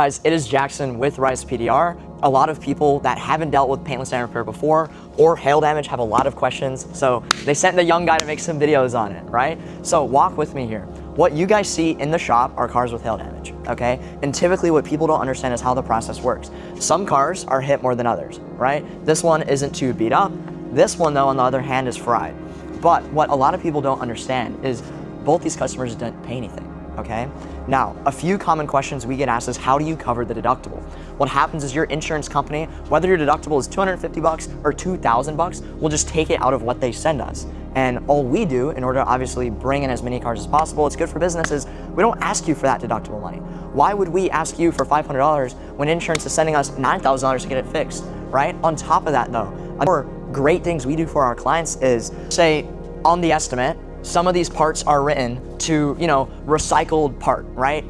Guys, it is Jackson with Rise PDR. A lot of people that haven't dealt with paintless damage repair before or hail damage have a lot of questions. So they sent the young guy to make some videos on it, right? So walk with me here. What you guys see in the shop are cars with hail damage, okay? And typically what people don't understand is how the process works. Some cars are hit more than others, right? This one isn't too beat up. This one though, on the other hand, is fried. But what a lot of people don't understand is both these customers didn't pay anything. Okay? Now, a few common questions we get asked is, how do you cover the deductible? What happens is your insurance company, whether your deductible is $250 or $2,000, will just take it out of what they send us. And all we do, in order to obviously bring in as many cars as possible, it's good for businesses, we don't ask you for that deductible money. Why would we ask you for $500 when insurance is sending us $9,000 to get it fixed, right? On top of that though, other great things we do for our clients is, say, on the estimate, some of these parts are written to, recycled part, right?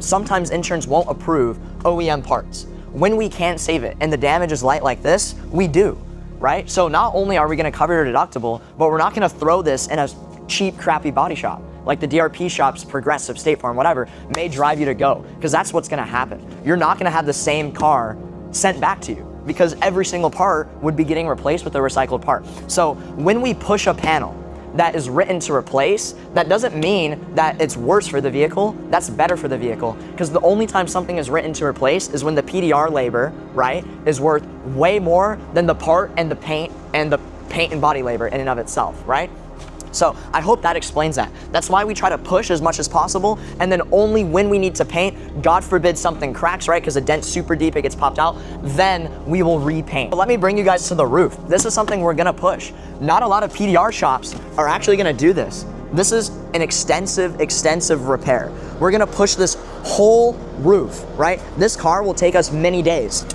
Sometimes insurance won't approve OEM parts. When we can't save it and the damage is light like this, we do, right? So not only are we gonna cover your deductible, but we're not gonna throw this in a cheap, crappy body shop. Like the DRP shops, Progressive, State Farm, whatever, may drive you to go, because that's what's gonna happen. You're not gonna have the same car sent back to you, because every single part would be getting replaced with a recycled part. So when we push a panel that is written to replace, that doesn't mean that it's worse for the vehicle, that's better for the vehicle. Because the only time something is written to replace is when the PDR labor, right, is worth way more than the part and the paint and body labor in and of itself, right? So I hope that explains that. That's why we try to push as much as possible, and then only when we need to paint, God forbid something cracks, right, because a dent's super deep, it gets popped out, then we will repaint. But let me bring you guys to the roof. This is something we're gonna push. Not a lot of PDR shops are actually gonna do this. This is an extensive repair. We're gonna push this whole roof, right? This car will take us many days.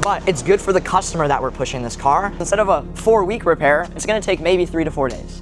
But it's good for the customer that we're pushing this car. Instead of a 4-week repair, it's gonna take maybe 3 to 4 days.